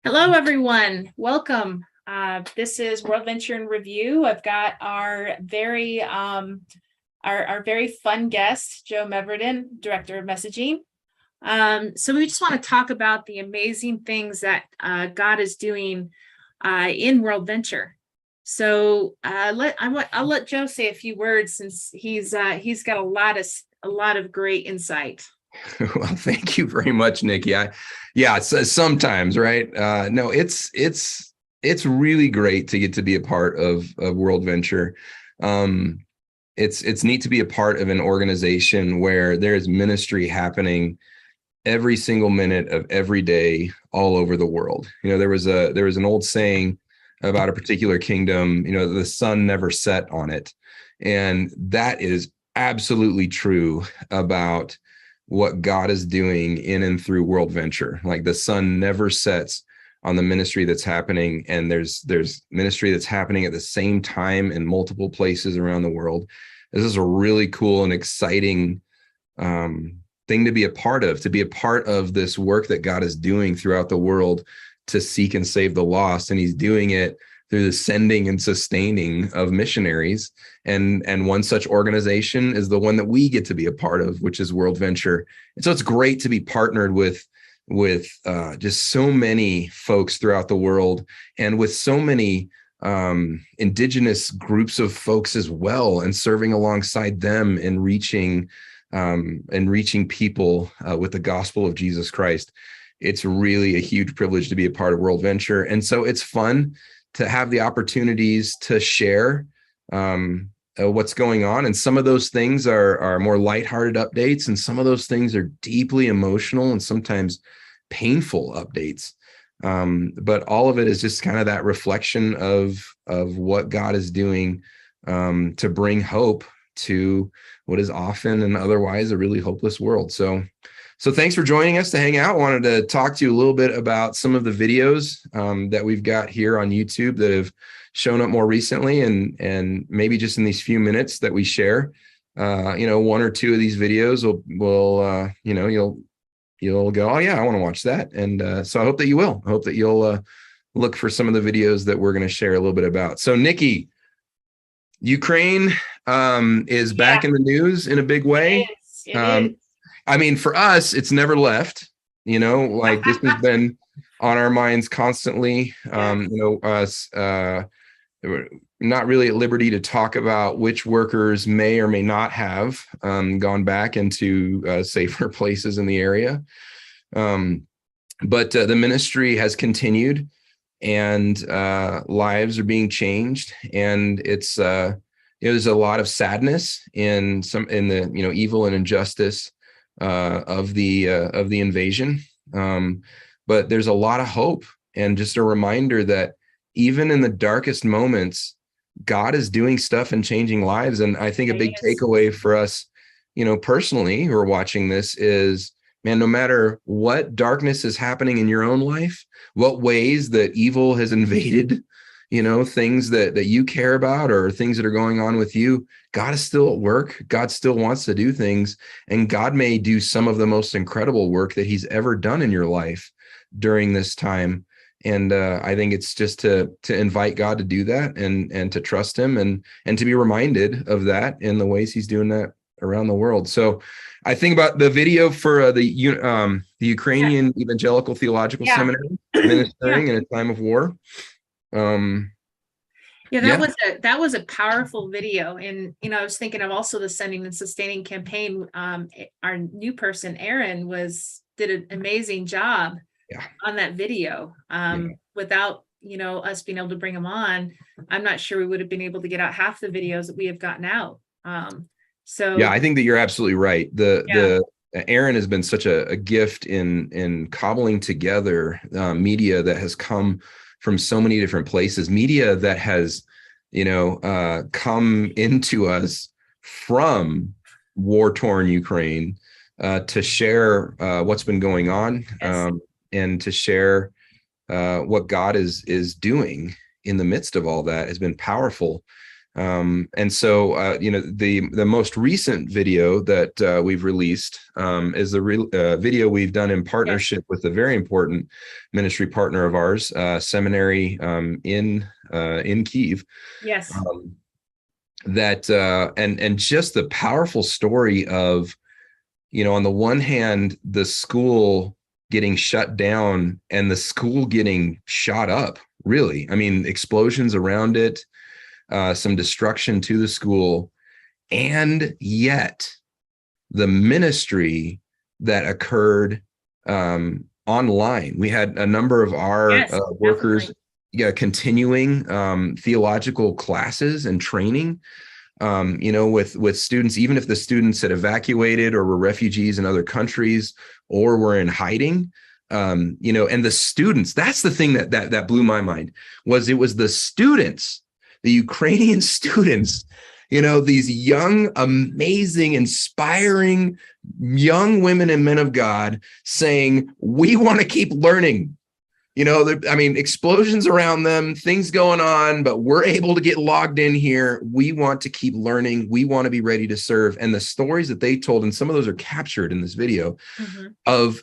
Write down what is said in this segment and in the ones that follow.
Hello, everyone. Welcome. This is WorldVenture in Review. I've got our very fun guest, Joe Meverden, Director of Messaging. So we just want to talk about the amazing things that God is doing in WorldVenture. So I'll let Joe say a few words since he's got a lot of great insight. Well, thank you very much, Nikki. Sometimes, right? No, it's really great to get to be a part of WorldVenture. It's neat to be a part of an organization where there is ministry happening every single minute of every day all over the world. There was an old saying about a particular kingdom, the sun never set on it. And that is absolutely true about what God is doing in and through WorldVenture. Like the sun never sets on the ministry that's happening, and there's ministry that's happening at the same time in multiple places around the world. This is a really cool and exciting thing to be a part of this work that God is doing throughout the world to seek and save the lost. And he's doing it through the sending and sustaining of missionaries. And one such organization is the one that we get to be a part of, which is WorldVenture. And so it's great to be partnered with just so many folks throughout the world, and with so many indigenous groups of folks as well, and serving alongside them and reaching people with the gospel of Jesus Christ. It's really a huge privilege to be a part of WorldVenture. And so it's fun to have the opportunities to share what's going on. And some of those things are more lighthearted updates, and some of those things are deeply emotional and sometimes painful updates. But all of it is just kind of that reflection of what God is doing to bring hope to what is often and otherwise a really hopeless world. So thanks for joining us to hang out. I wanted to talk to you a little bit about some of the videos that we've got here on YouTube that have shown up more recently, and maybe just in these few minutes that we share, one or two of these videos will you'll go, oh yeah, I want to watch that. And so I hope that you will. I hope that you'll look for some of the videos that we're going to share a little bit about. So Nikki, Ukraine is back in the news in a big way. It is. I mean, for us, it's never left, this has been on our minds constantly. Us not really at liberty to talk about which workers may or may not have gone back into safer places in the area. But the ministry has continued, and lives are being changed. And there's a lot of sadness in the evil and injustice of the invasion, but there's a lot of hope, and just a reminder that even in the darkest moments, God is doing stuff and changing lives. And I think a big takeaway for us, personally, who are watching this is, man, no matter what darkness is happening in your own life, what ways that evil has invaded things that you care about, or things that are going on with you, God is still at work. God still wants to do things, and God may do some of the most incredible work that he's ever done in your life during this time. And I think it's just to invite God to do that, and to trust him, and to be reminded of that in the ways he's doing that around the world. So I think about the video for the Ukrainian Evangelical Theological Seminary ministering in a time of war. That was a powerful video. And I was thinking of also the Sending and Sustaining campaign. Our new person, Aaron, did an amazing job on that video. Without us being able to bring him on, I'm not sure we would have been able to get out half the videos that we have gotten out. I think that you're absolutely right. Aaron has been such a gift in cobbling together media that has come from so many different places, media that has, come into us from war-torn Ukraine to share what's been going on, and to share what God is doing in the midst of all that has been powerful. And so, the most recent video that we've released is the video we've done in partnership with a very important ministry partner of ours, seminary in Kyiv. Yes. And just the powerful story of, on the one hand, the school getting shut down and the school getting shot up, really. I mean, explosions around it, some destruction to the school, and yet the ministry that occurred online. We had a number of our workers continuing theological classes and training, with students, even if the students had evacuated or were refugees in other countries or were in hiding. And the students, that's the thing that blew my mind, was the students, the Ukrainian students, these young, amazing, inspiring young women and men of God saying, we want to keep learning. Explosions around them, things going on, but we're able to get logged in here. We want to keep learning. We want to be ready to serve. And the stories that they told, and some of those are captured in this video, of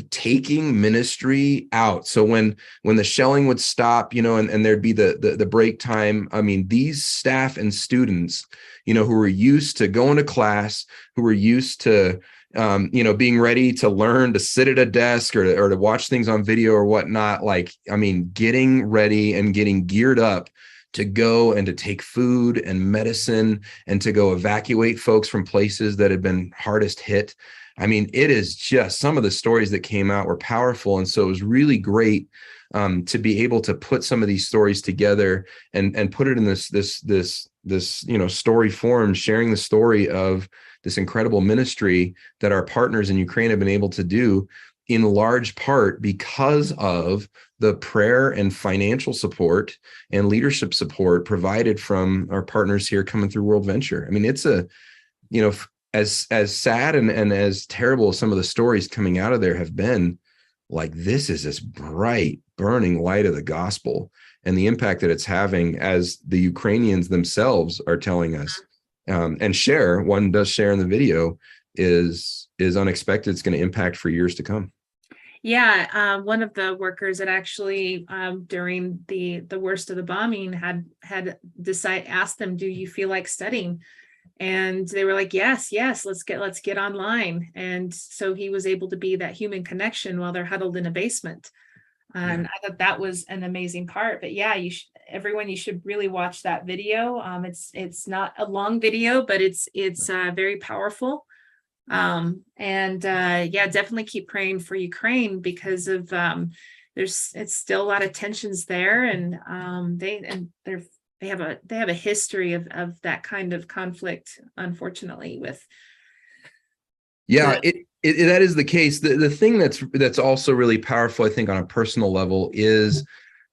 taking ministry out. So when the shelling would stop, and there'd be the break time. These staff and students, who were used to going to class, who were used to being ready to learn, to sit at a desk or to watch things on video or whatnot, getting ready and getting geared up to go and to take food and medicine and to go evacuate folks from places that had been hardest hit. It is just, some of the stories that came out were powerful. And so it was really great to be able to put some of these stories together and put it in this story form, sharing the story of this incredible ministry that our partners in Ukraine have been able to do, in large part because of the prayer and financial support and leadership support provided from our partners here coming through WorldVenture. It's as sad and as terrible as some of the stories coming out of there have been, this is this bright, burning light of the gospel and the impact that it's having, as the Ukrainians themselves are telling us. And one does share in the video, is unexpected. It's going to impact for years to come. Yeah, one of the workers that actually during the worst of the bombing had asked them, "Do you feel like studying?" And they were like, "Yes, let's get online." And so he was able to be that human connection while they're huddled in a basement. And I thought that was an amazing part. But yeah, everyone, you should really watch that video. It's not a long video, but it's very powerful. Definitely keep praying for Ukraine, because of it's still a lot of tensions there, and they have a history of that kind of conflict, unfortunately, with. Yeah, that is the case. The thing that's also really powerful, I think, on a personal level, is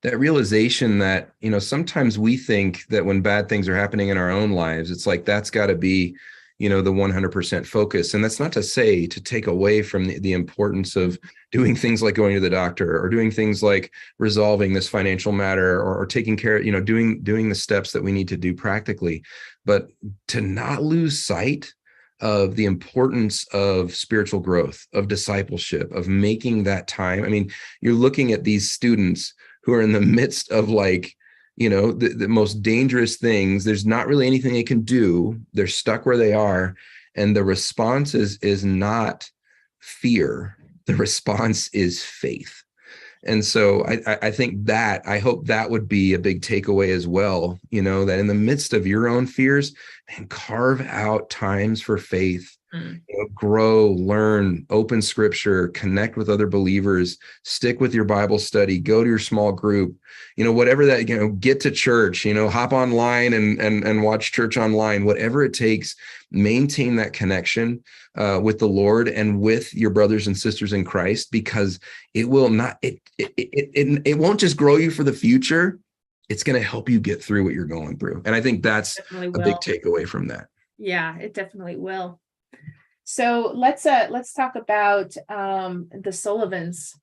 that realization that, sometimes we think that when bad things are happening in our own lives, it's like that's got to be, the 100% focus. And that's not to say to take away from the importance of doing things like going to the doctor, or doing things like resolving this financial matter, or taking care, doing the steps that we need to do practically, but to not lose sight of the importance of spiritual growth, of discipleship, of making that time. You're looking at these students who are in the midst of the most dangerous things. There's not really anything they can do. They're stuck where they are. And the response is not fear. The response is faith. And so I think I hope that would be a big takeaway as well, that in the midst of your own fears, and carve out times for faith, grow, learn, open scripture, connect with other believers, stick with your Bible study, go to your small group, whatever that, get to church, hop online and watch church online, whatever it takes, maintain that connection with the Lord and with your brothers and sisters in Christ, because it will not, it won't just grow you for the future. It's going to help you get through what you're going through. And I think that's a big takeaway from that. Yeah, it definitely will. So let's talk about the Sullivans.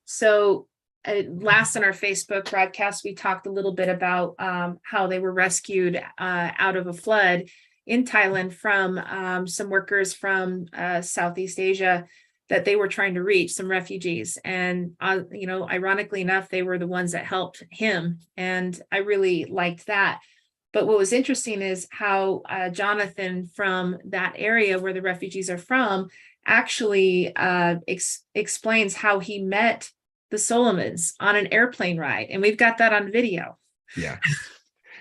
So last in our Facebook broadcast, we talked a little bit about how they were rescued out of a flood in Thailand from some workers from Southeast Asia that they were trying to reach, some refugees. And, ironically enough, they were the ones that helped him. And I really liked that. But what was interesting is how Jonathan from that area where the refugees are from actually explains how he met the Solomons on an airplane ride. And we've got that on video. Yeah.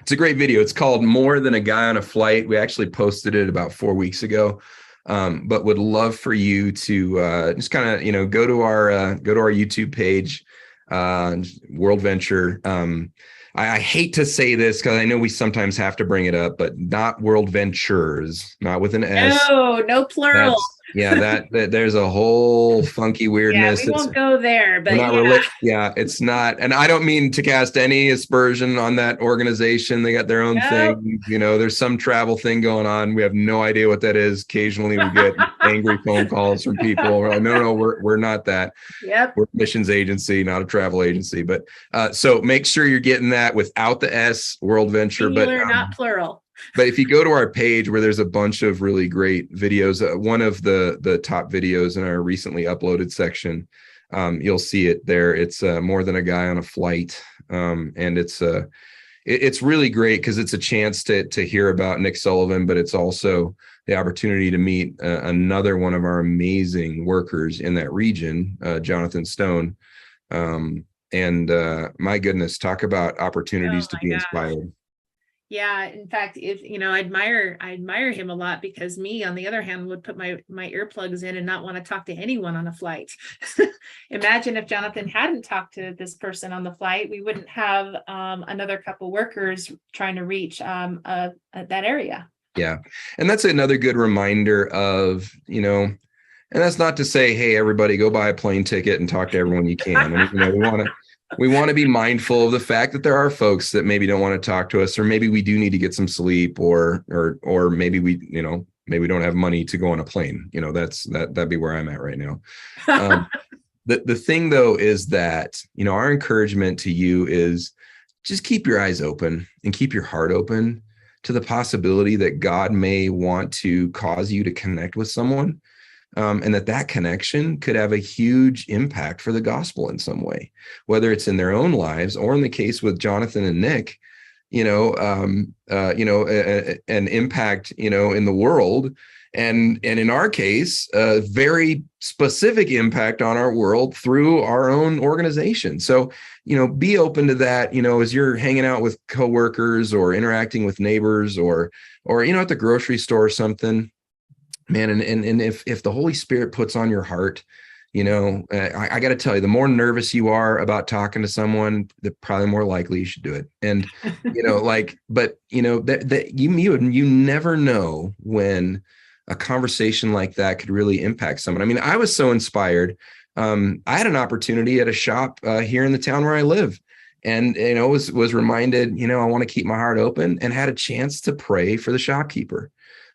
It's a great video. It's called More Than a Guy on a Flight. We actually posted it about 4 weeks ago. But would love for you to just kind of, go to our YouTube page, WorldVenture. I hate to say this because I know we sometimes have to bring it up, but not WorldVentures, not with an S. No plural. That there's a whole funky weirdness. Yeah, we won't go there, but it's not. And I don't mean to cast any aspersion on that organization. They got their own thing. There's some travel thing going on. We have no idea what that is. Occasionally we get angry phone calls from people. We're like, no, we're not that. Yep. We're a missions agency, not a travel agency. But so make sure you're getting that without the S, WorldVenture. Singular, not plural. But if you go to our page where there's a bunch of really great videos, one of the top videos in our recently uploaded section, you'll see it there. It's More Than a Guy on a Flight. And it's really great because it's a chance to hear about Nick Sullivan, but it's also the opportunity to meet another one of our amazing workers in that region, Jonathan Stone. And my goodness, talk about opportunities to be inspired. Yeah, in fact, I admire him a lot because me, on the other hand, would put my earplugs in and not want to talk to anyone on a flight. Imagine if Jonathan hadn't talked to this person on the flight, we wouldn't have another couple workers trying to reach that area. Yeah. And that's another good reminder of, and that's not to say, hey, everybody go buy a plane ticket and talk to everyone you can. And, we want to be mindful of the fact that there are folks that maybe don't want to talk to us, or maybe we do need to get some sleep, or maybe we, maybe we don't have money to go on a plane. That'd be where I'm at right now. The thing though is that, our encouragement to you is just keep your eyes open and keep your heart open to the possibility that God may want to cause you to connect with someone. And that connection could have a huge impact for the gospel in some way, whether it's in their own lives or in the case with Jonathan and Nick, an impact, in the world. And in our case, a very specific impact on our world through our own organization. So, be open to that, as you're hanging out with coworkers or interacting with neighbors or, at the grocery store or something. Man, and if the Holy Spirit puts on your heart, I got to tell you, the more nervous you are about talking to someone, the probably more likely you should do it. And that you never know when a conversation like that could really impact someone. I mean, I was so inspired. I had an opportunity at a shop here in the town where I live, and was reminded, I want to keep my heart open, and had a chance to pray for the shopkeeper.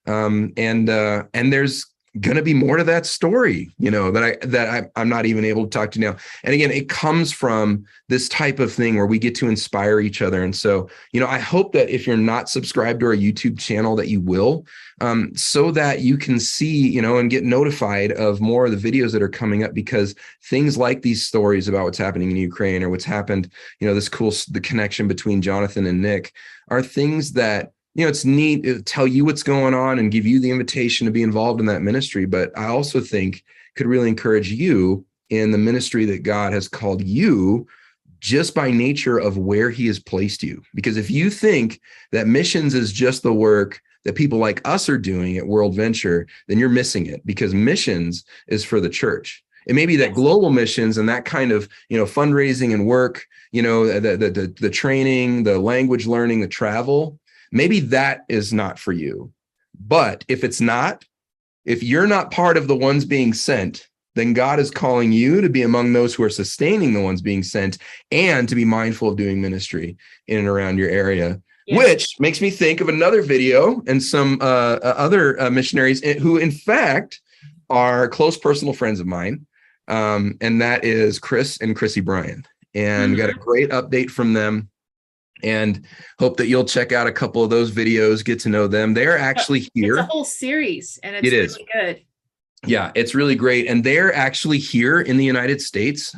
And there's going to be more to that story, that I'm not even able to talk to now. And again, it comes from this type of thing where we get to inspire each other. And so, I hope that if you're not subscribed to our YouTube channel, that you will, so that you can see, and get notified of more of the videos that are coming up, because things like these stories about what's happening in Ukraine or what's happened, the connection between Jonathan and Nick are things that, it's neat to tell you what's going on and give you the invitation to be involved in that ministry. But I also think could really encourage you in the ministry that God has called you just by nature of where he has placed you. Because if you think that missions is just the work that people like us are doing at WorldVenture, then you're missing it, because missions is for the church. It may be that global missions and that kind of, fundraising and work, the training, the language learning, the travel, maybe that is not for you. But if you're not part of the ones being sent, then God is calling you to be among those who are sustaining the ones being sent, and to be mindful of doing ministry in and around your area. Yes. Which makes me think of another video and some other missionaries who, in fact, are close personal friends of mine. And that is Chris and Chrissy Bryan. and got a great update from them. And hope that you'll check out a couple of those videos, get to know them. They're actually here. It's a whole series, and it's really good. Yeah, it's really great. And they're actually here in the United States.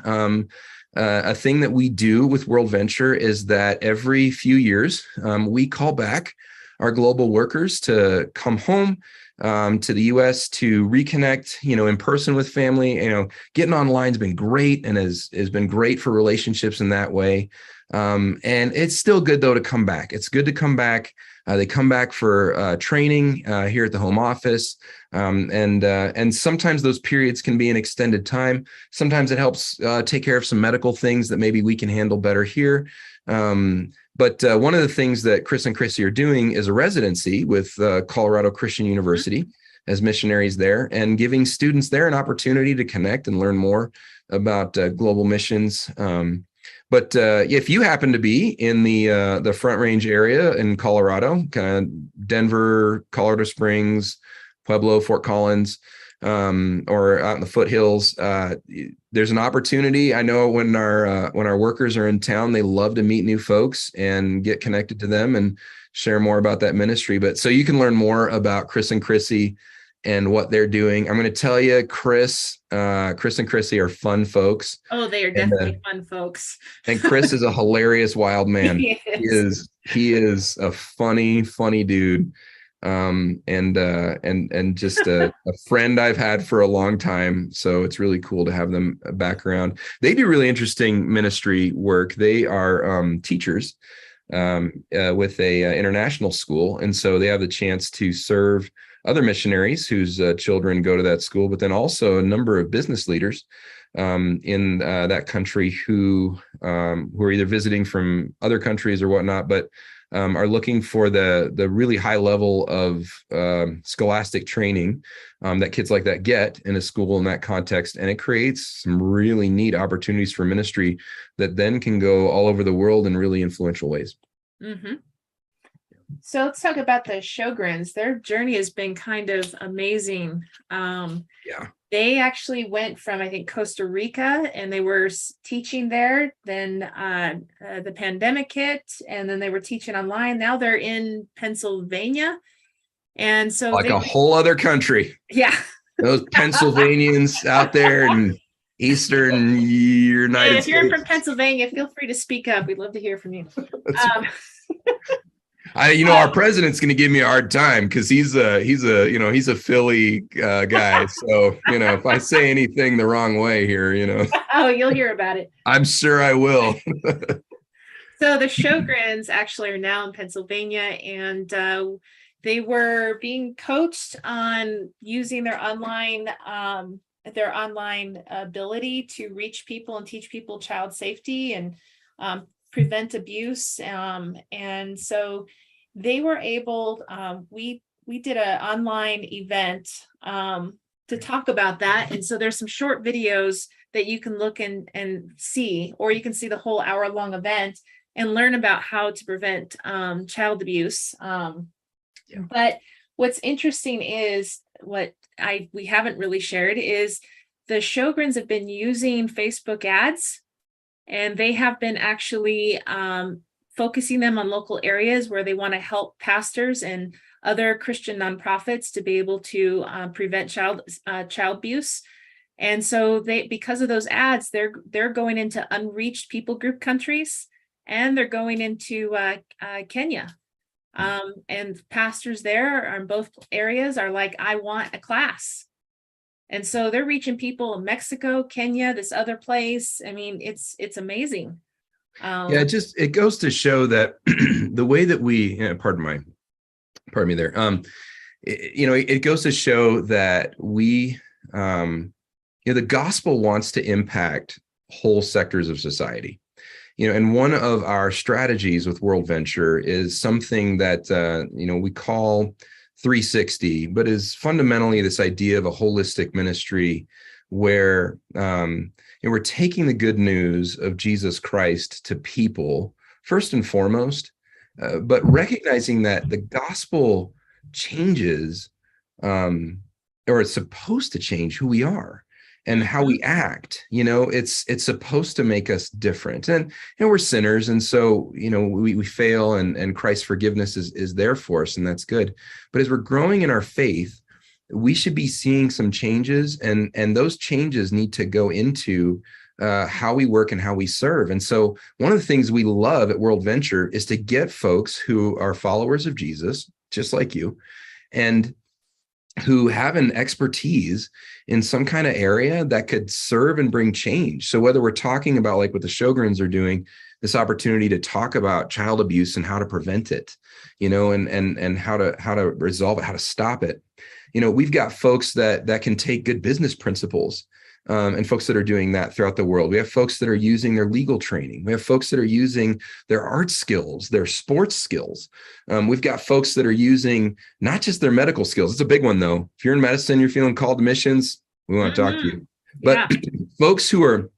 A thing that we do with WorldVenture is that every few years, we call back our global workers to come home to the US to reconnect, in person with family. Getting online has been great and has been great for relationships in that way. And it's still good, though, to come back. It's good to come back. They come back for training here at the home office. And sometimes those periods can be an extended time. Sometimes it helps take care of some medical things that maybe we can handle better here. But one of the things that Chris and Chrissy are doing is a residency with Colorado Christian University as missionaries there, and giving students there an opportunity to connect and learn more about global missions. But if you happen to be in the Front Range area in Colorado, kind of Denver, Colorado Springs, Pueblo, Fort Collins, or out in the foothills, there's an opportunity. I know when our workers are in town, they love to meet new folks and get connected to them and share more about that ministry. But so you can learn more about Chris and Chrissy and what they're doing. I'm going to tell you, Chris and Chrissy are fun folks. Oh, they are definitely fun folks. And Chris is a hilarious wild man. He He is a funny dude. And just a friend I've had for a long time. So it's really cool to have them back around. They do really interesting ministry work. They are teachers with a international school. And so they have the chance to serve other missionaries whose children go to that school, but then also a number of business leaders in that country who are either visiting from other countries or whatnot, but are looking for the really high level of scholastic training that kids like that get in a school in that context. And it creates some really neat opportunities for ministry that then can go all over the world in really influential ways. Mm-hmm. So let's talk about the Sjogrens. Their journey has been kind of amazing. They actually went from, I think, Costa Rica, and they were teaching there. Then the pandemic hit, and then they were teaching online. Now they're in Pennsylvania. And so like a whole other country. Yeah. Those Pennsylvanians out there in Eastern United States. If you're from Pennsylvania, feel free to speak up. We'd love to hear from you. Our president's going to give me a hard time because he's a Philly guy. So, if I say anything the wrong way here, Oh, you'll hear about it. I'm sure I will. So the Sjogrens actually are now in Pennsylvania, and they were being coached on using their online ability to reach people and teach people child safety and prevent abuse. And so they were able, we did an online event to talk about that. And so there's some short videos that you can look and see, or you can see the whole hour-long event and learn about how to prevent child abuse. But what's interesting is we haven't really shared is the Sjogrens have been using Facebook ads, and they have been actually focusing them on local areas where they want to help pastors and other Christian nonprofits to be able to prevent child abuse. And so because of those ads, they're going into unreached people group countries, and they're going into Kenya. And pastors there in both areas are like, I want a class. And so they're reaching people in Mexico, Kenya, this other place. I mean, it's amazing. It goes to show that the way that we, pardon me there. It goes to show that we, the gospel wants to impact whole sectors of society. And one of our strategies with WorldVenture is something that, we call 360, but is fundamentally this idea of a holistic ministry where we're taking the good news of Jesus Christ to people first and foremost, but recognizing that the gospel changes, or it's supposed to change who we are. and how we act. It's supposed to make us different, and we're sinners, and so we fail, and Christ's forgiveness is there for us, and that's good. But as we're growing in our faith, we should be seeing some changes, and those changes need to go into how we work and how we serve. And so one of the things we love at WorldVenture is to get folks who are followers of Jesus, just like you, and who have an expertise in some kind of area that could serve and bring change. So whether we're talking about, like what the Sjogrens are doing, this opportunity to talk about child abuse and how to prevent it, and how to resolve it, how to stop it. We've got folks that can take good business principles, and folks that are doing that throughout the world. We have folks that are using their legal training. We have folks that are using their art skills, their sports skills. We've got folks that are using not just their medical skills. It's a big one, though. If you're in medicine, you're feeling called to missions, we want to talk to you. But folks who are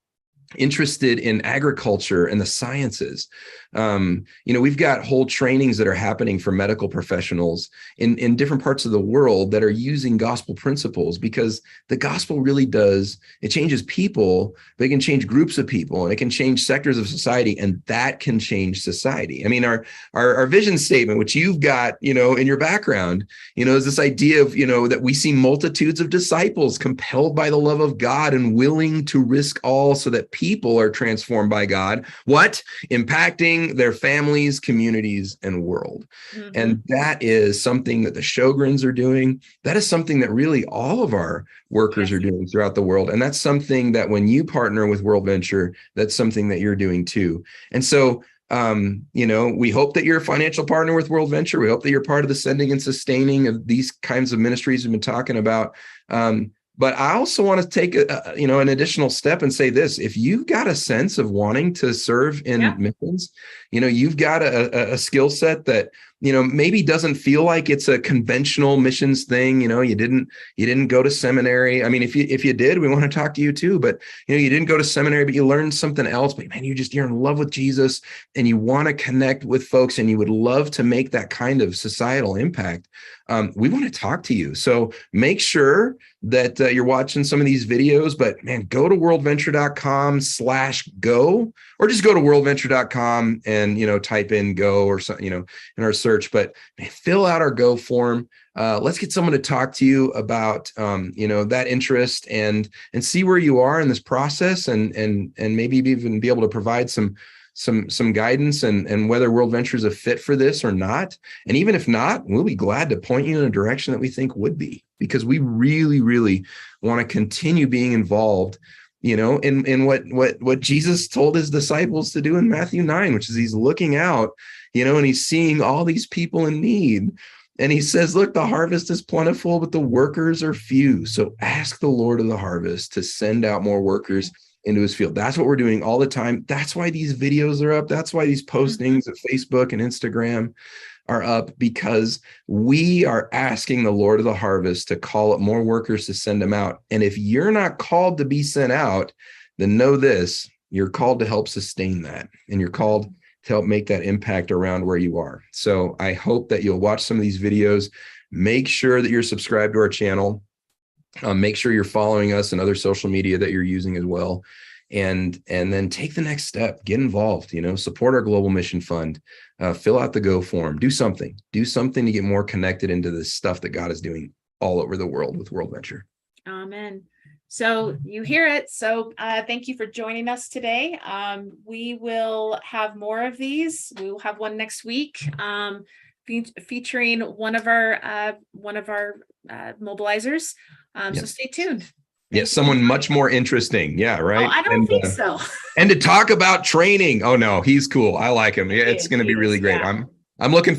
interested in agriculture and the sciences. We've got whole trainings that are happening for medical professionals in different parts of the world that are using gospel principles, because the gospel really it changes people, but it can change groups of people, and it can change sectors of society, and that can change society. I mean, our vision statement, which you've got, in your background, is this idea of, that we see multitudes of disciples compelled by the love of God and willing to risk all so that people are transformed by God. What? Impacting their families, communities, and world. And that is something that the Sjogrens are doing. That is something that really all of our workers are doing throughout the world. And that's something that when you partner with WorldVenture, that's something that you're doing too. And so we hope that you're a financial partner with WorldVenture. We hope that you're part of the sending and sustaining of these kinds of ministries we've been talking about. But I also want to take an additional step and say this: if you've got a sense of wanting to serve in missions, you've got a skill set that maybe doesn't feel like it's a conventional missions thing. You didn't go to seminary. I mean, if you did, we want to talk to you too. But you didn't go to seminary, but you learned something else. But man, you're in love with Jesus, and you want to connect with folks, and you would love to make that kind of societal impact. We want to talk to you. So make sure that you're watching some of these videos, but man, go to worldventure.com/go, or just go to worldventure.com and, type in go or something, in our search, but man, fill out our go form. Let's get someone to talk to you about, that interest and see where you are in this process, and maybe even be able to provide some guidance and whether WorldVenture is a fit for this or not. And even if not, we'll be glad to point you in a direction that we think would be, because we really, really want to continue being involved, in what Jesus told his disciples to do in Matthew 9, which is he's looking out, and he's seeing all these people in need. And he says, look, the harvest is plentiful, but the workers are few. So ask the Lord of the harvest to send out more workers into his field. That's what we're doing all the time. That's why these videos are up. That's why these postings at Facebook and Instagram are up, because we are asking the Lord of the harvest to call up more workers to send them out. And if you're not called to be sent out, then know this: you're called to help sustain that, and you're called to help make that impact around where you are. So I hope that you'll watch some of these videos. Make sure that you're subscribed to our channel. Make sure you're following us and other social media that you're using as well. And then take the next step, get involved, support our Global Mission Fund, fill out the go form, do something to get more connected into this stuff that God is doing all over the world with WorldVenture. Amen. So you hear it. So thank you for joining us today. We will have more of these. We will have one next week, featuring one of our mobilizers. So stay tuned. Yes, someone much more interesting. Yeah, right. Oh, I don't think so. And to talk about training. Oh no, he's cool. I like him. Yeah, it's going to be really great. I'm looking